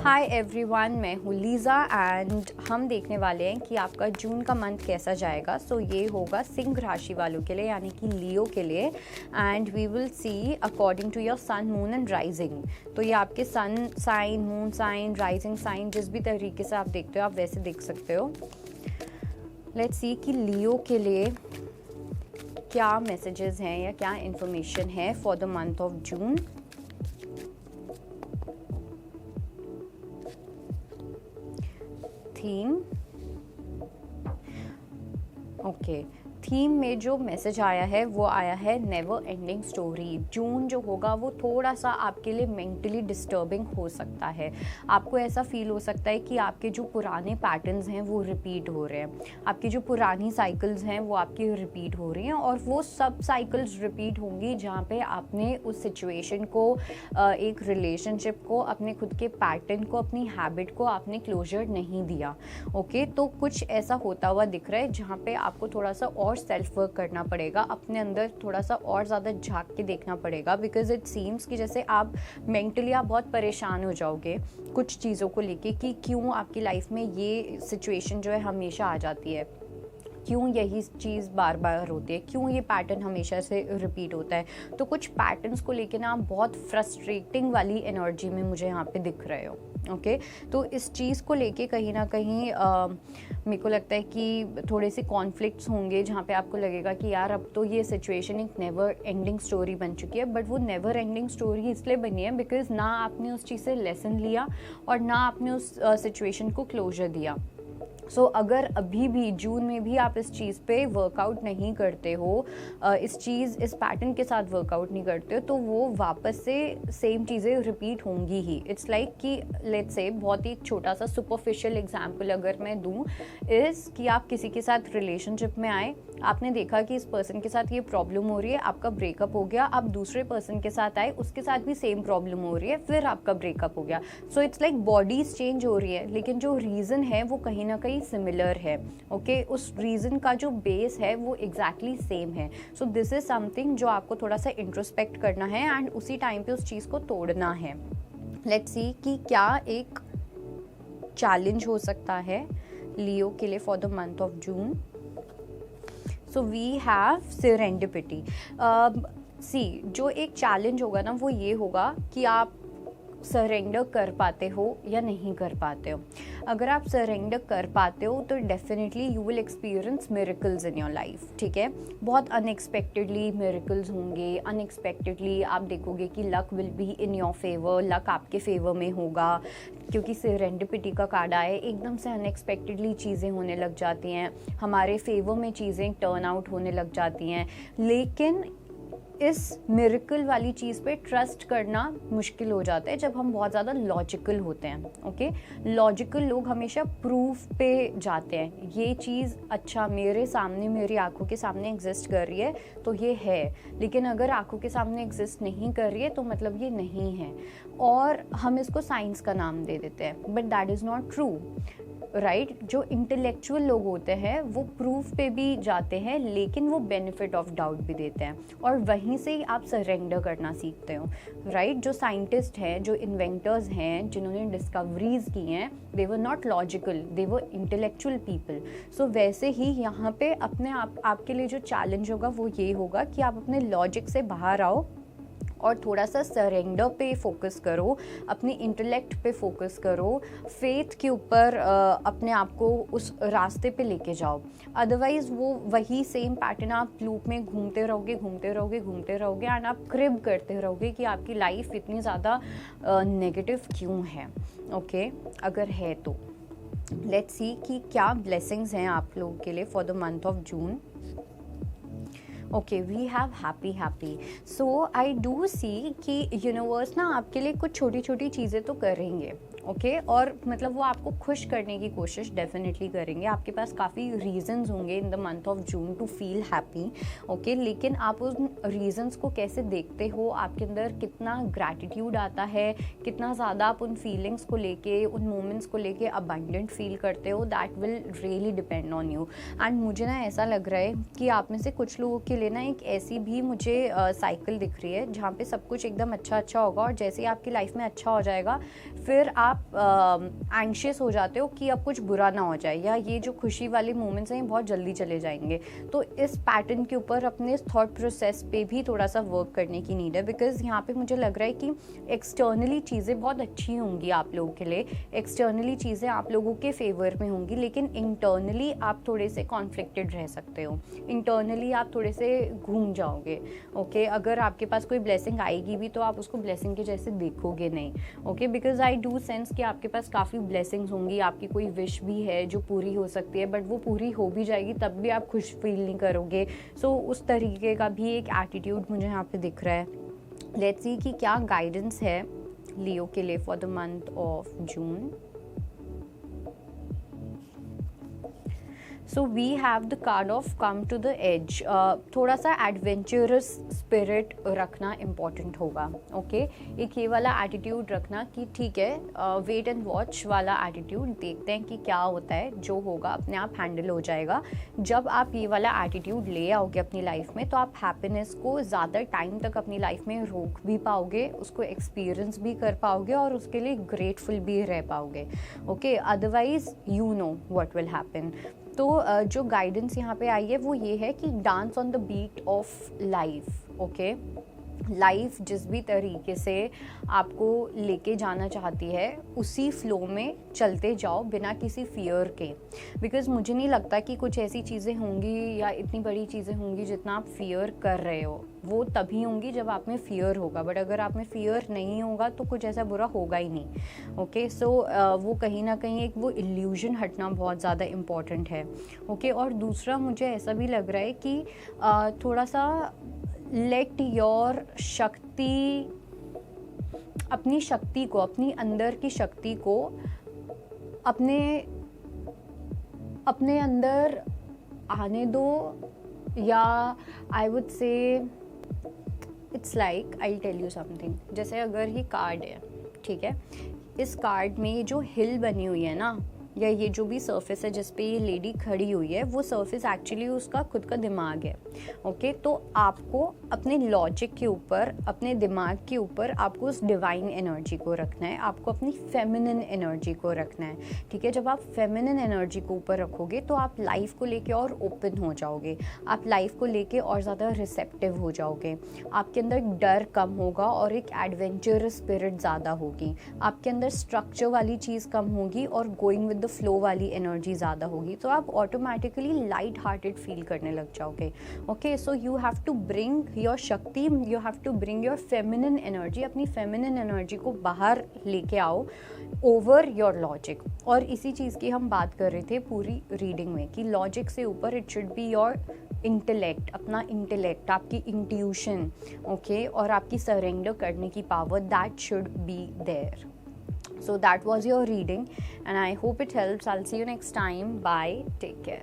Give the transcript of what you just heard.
Hi everyone, मैं हूँ Lisa and हम देखने वाले हैं कि आपका जून का मंथ कैसा जाएगा। सो ये होगा सिंह राशि वालों के लिए यानी कि लियो के लिए and we will see according to your sun, moon and rising. तो ये आपके sun sign, moon sign, rising sign जिस भी तरीके से आप देखते हो आप वैसे देख सकते हो। लेट्स सी कि लियो के लिए क्या मैसेजेस हैं या क्या इन्फॉर्मेशन है for the month of June. Theme okay, theme में जो मैसेज आया है वो आया है नेवर एंडिंग स्टोरी। जून जो होगा वो थोड़ा सा आपके लिए मेंटली डिस्टर्बिंग हो सकता है। आपको ऐसा फील हो सकता है कि आपके जो पुराने पैटर्न्स हैं वो रिपीट हो रहे हैं, आपकी जो पुरानी साइकिल्स हैं वो आपकी रिपीट हो रही हैं और वो सब साइकिल्स रिपीट होंगी जहाँ पे आपने उस सिचुएशन को, एक रिलेशनशिप को, अपने खुद के पैटर्न को, अपनी हैबिट को आपने क्लोजर नहीं दिया। ओके, तो कुछ ऐसा होता हुआ दिख रहा है जहाँ पे आपको थोड़ा सा और सेल्फ वर्क करना पड़ेगा, अपने अंदर थोड़ा सा और ज़्यादा झांक के देखना पड़ेगा। बिकॉज इट सीम्स कि जैसे आप मेंटली आप बहुत परेशान हो जाओगे कुछ चीज़ों को लेके कि क्यों आपकी लाइफ में ये सिचुएशन जो है हमेशा आ जाती है, क्यों यही चीज़ बार बार होती है, क्यों ये पैटर्न हमेशा से रिपीट होता है। तो कुछ पैटर्न्स को लेके ना आप बहुत फ्रस्ट्रेटिंग वाली एनर्जी में मुझे यहाँ पे दिख रहे हो। ओके, तो इस चीज़ को लेके कहीं ना कहीं मेरे को लगता है कि थोड़े से कॉन्फ्लिक्ट्स होंगे जहाँ पे आपको लगेगा कि यार अब तो ये सिचुएशन एक नेवर एंडिंग स्टोरी बन चुकी है। बट वो नेवर एंडिंग स्टोरी इसलिए बनी है बिकॉज ना आपने उस चीज़ से लेसन लिया और ना आपने उस सिचुएशन को क्लोजर दिया। सो अगर अभी भी जून में भी आप इस चीज़ पे वर्कआउट नहीं करते हो, इस पैटर्न के साथ वर्कआउट नहीं करते हो, तो वो वापस से सेम चीज़ें रिपीट होंगी ही। इट्स लाइक कि लेट्स से बहुत ही एक छोटा सा सुपरफिशियल एग्जांपल अगर मैं दूं इज़ कि आप किसी के साथ रिलेशनशिप में आए, आपने देखा कि इस पर्सन के साथ ये प्रॉब्लम हो रही है, आपका ब्रेकअप हो गया, आप दूसरे पर्सन के साथ आए, उसके साथ भी सेम प्रॉब्लम हो रही है, फिर आपका ब्रेकअप हो गया। So it's like bodies change हो रही है लेकिन जो रीज़न है वो कहीं ना कहीं सिमिलर है। ओके, उस रीज़न का जो बेस है वो एग्जैक्टली सेम है। सो दिस इज समथिंग जो आपको थोड़ा सा इंट्रोस्पेक्ट करना है एंड उसी टाइम पे उस चीज़ को तोड़ना है। लेट्स सी कि क्या एक चैलेंज हो सकता है लियो के लिए for the month of June. So we have serendipity. जो एक चैलेंज होगा ना वो ये होगा कि आप सरेंडर कर पाते हो या नहीं कर पाते हो। अगर आप सरेंडर कर पाते हो तो definitely you will experience miracles in your life. ठीक है, बहुत अनएक्सपेक्टेडली मिरेकल्स होंगे, अनएक्सपेक्टेडली आप देखोगे कि luck will be in your favour, luck आपके फेवर में होगा क्योंकि सेरेंडिपिटी का कार्ड आया है। एकदम से अनएक्सपेक्टेडली चीज़ें होने लग जाती हैं, हमारे फेवर में चीज़ें टर्न आउट होने लग जाती हैं। लेकिन इस मिरेकल वाली चीज़ पे ट्रस्ट करना मुश्किल हो जाता है जब हम बहुत ज़्यादा लॉजिकल होते हैं। ओके, लॉजिकल लोग हमेशा प्रूफ पे जाते हैं, ये चीज़ अच्छा मेरे सामने, मेरी आंखों के सामने एग्जिस्ट कर रही है तो ये है, लेकिन अगर आंखों के सामने एग्जिस्ट नहीं कर रही है तो मतलब ये नहीं है, और हम इसको साइंस का नाम दे देते हैं। But that is not true, right. जो इंटेलेक्चुअल लोग होते हैं वो प्रूफ पे भी जाते हैं लेकिन वो बेनिफिट ऑफ डाउट भी देते हैं और वहीं से ही आप सरेंडर करना सीखते हो, राइट। जो साइंटिस्ट हैं, जो इन्वेंटर्स हैं, जिन्होंने डिस्कवरीज की हैं, they were not logical, they were intellectual people. So वैसे ही यहाँ पे अपने आपके लिए जो चैलेंज होगा वो ये होगा कि आप अपने लॉजिक से बाहर आओ और थोड़ा सा सरेंडर पे फोकस करो, अपने इंटेलेक्ट पे फोकस करो, फेथ के ऊपर अपने आप को उस रास्ते पे लेके जाओ। अदरवाइज वो वही सेम पैटर्न आप लूप में घूमते रहोगे एंड आप क्रिब करते रहोगे कि आपकी लाइफ इतनी ज़्यादा नेगेटिव क्यों है। ओके, अगर है तो लेट्स सी कि क्या ब्लेसिंग्स हैं आप लोगों के लिए for the month of June. Okay, we have happy. So I do see कि यूनिवर्स ना आपके लिए कुछ छोटी छोटी चीज़ें तो करेंगे। ओके, और मतलब वो आपको खुश करने की कोशिश डेफिनेटली करेंगे। आपके पास काफ़ी रीजंस होंगे in the month of June to feel happy. Okay, लेकिन आप उन रीजंस को कैसे देखते हो, आपके अंदर कितना ग्रैटिट्यूड आता है, कितना ज़्यादा आप उन फीलिंग्स को लेके, उन मोमेंट्स को लेके अबंडेंट फील करते हो, that will really depend on you. And मुझे ना ऐसा लग रहा है कि आप में से कुछ लोगों के लिए ना एक ऐसी भी मुझे साइकिल दिख रही है जहाँ पे सब कुछ एकदम अच्छा होगा, और जैसे ही आपकी लाइफ में अच्छा हो जाएगा फिर आप एंग्शियस हो जाते हो कि अब कुछ बुरा ना हो जाए, या ये जो खुशी वाले मोमेंट्स हैं ये बहुत जल्दी चले जाएंगे। तो इस पैटर्न के ऊपर अपने थॉट प्रोसेस पे भी थोड़ा सा वर्क करने की नीड है, बिकॉज यहाँ पे मुझे लग रहा है कि एक्सटर्नली चीज़ें बहुत अच्छी होंगी आप लोगों के लिए, एक्सटर्नली चीज़ें आप लोगों के फेवर में होंगी, लेकिन इंटरनली आप थोड़े से कॉन्फ्लिक्टेड रह सकते हो, इंटरनली आप थोड़े से घूम जाओगे। ओके, अगर आपके पास कोई ब्लेसिंग आएगी भी तो आप उसको ब्लेसिंग के जैसे देखोगे नहीं। Okay, because I do sense कि आपके पास काफ़ी ब्लेसिंग्स होंगी, आपकी कोई विश भी है जो पूरी हो सकती है, बट वो पूरी हो भी जाएगी तब भी आप खुश फील नहीं करोगे। सो उस तरीके का भी एक एटीट्यूड मुझे यहाँ पे दिख रहा है। लेट्स सी कि क्या गाइडेंस है लियो के लिए for the month of June. So we have the card of come to the edge. थोड़ा सा एडवेंचरस स्पिरिट रखना इम्पॉर्टेंट होगा। ओके, एक ये वाला एटीट्यूड रखना कि ठीक है, वेट एंड वॉच वाला एटीट्यूड, देखते हैं कि क्या होता है, जो होगा अपने आप हैंडल हो जाएगा। जब आप ये वाला एटीट्यूड ले आओगे अपनी लाइफ में तो आप हैप्पीनेस को ज़्यादा टाइम तक अपनी लाइफ में रोक भी पाओगे, उसको एक्सपीरियंस भी कर पाओगे और उसके लिए ग्रेटफुल भी रह पाओगे। Okay, otherwise you know what will happen. तो जो गाइडेंस यहाँ पे आई है वो ये है कि dance on the beat of life. Okay, life जिस भी तरीके से आपको लेके जाना चाहती है उसी फ्लो में चलते जाओ बिना किसी फियर के, बिकॉज मुझे नहीं लगता कि कुछ ऐसी चीज़ें होंगी या इतनी बड़ी चीज़ें होंगी जितना आप फियर कर रहे हो, वो तभी होंगी जब आप में फियर होगा, बट अगर आप में फियर नहीं होगा तो कुछ ऐसा बुरा होगा ही नहीं। ओके, सो वो कहीं ना कहीं एक वो इल्यूजन हटना बहुत ज़्यादा इम्पॉर्टेंट है। ओके, और दूसरा मुझे ऐसा भी लग रहा है कि थोड़ा सा लेट योर शक्ति, अपनी शक्ति को, अपनी अंदर की शक्ति को अपने अंदर आने दो, या I would say it's like I tell you something. जैसे अगर ये कार्ड है, ठीक है, इस कार्ड में ये जो हिल बनी हुई है ना, या ये जो भी सरफेस है जिस पे ये लेडी खड़ी हुई है, वो सरफेस एक्चुअली उसका खुद का दिमाग है। ओके, तो आपको अपने लॉजिक के ऊपर, अपने दिमाग के ऊपर आपको उस डिवाइन एनर्जी को रखना है, आपको अपनी फेमिनिन एनर्जी को रखना है। ठीक है, जब आप फेमिनिन एनर्जी को ऊपर रखोगे तो आप लाइफ को लेके और ओपन हो जाओगे, आप लाइफ को लेके और ज़्यादा रिसेप्टिव हो जाओगे, आपके अंदर डर कम होगा और एक एडवेंचरस स्पिरिट ज़्यादा होगी, आपके अंदर स्ट्रक्चर वाली चीज़ कम होगी और गोइंग विद द फ्लो वाली एनर्जी ज़्यादा होगी, तो आप ऑटोमेटिकली लाइट हार्टेड फील करने लग जाओगे। Okay, so you have to bring your shakti, you have to bring your feminine energy, अपनी फेमिनिन एनर्जी को बाहर लेके आओ ओवर योर लॉजिक। और इसी चीज़ की हम बात कर रहे थे पूरी रीडिंग में कि लॉजिक से ऊपर it should be your intellect, अपना इंटेलेक्ट, आपकी इंट्यूशन, ओके, और आपकी सरेंडर करने की power, that should be there. So that was your reading and I hope it helps. I'll see you next time. Bye. Take care.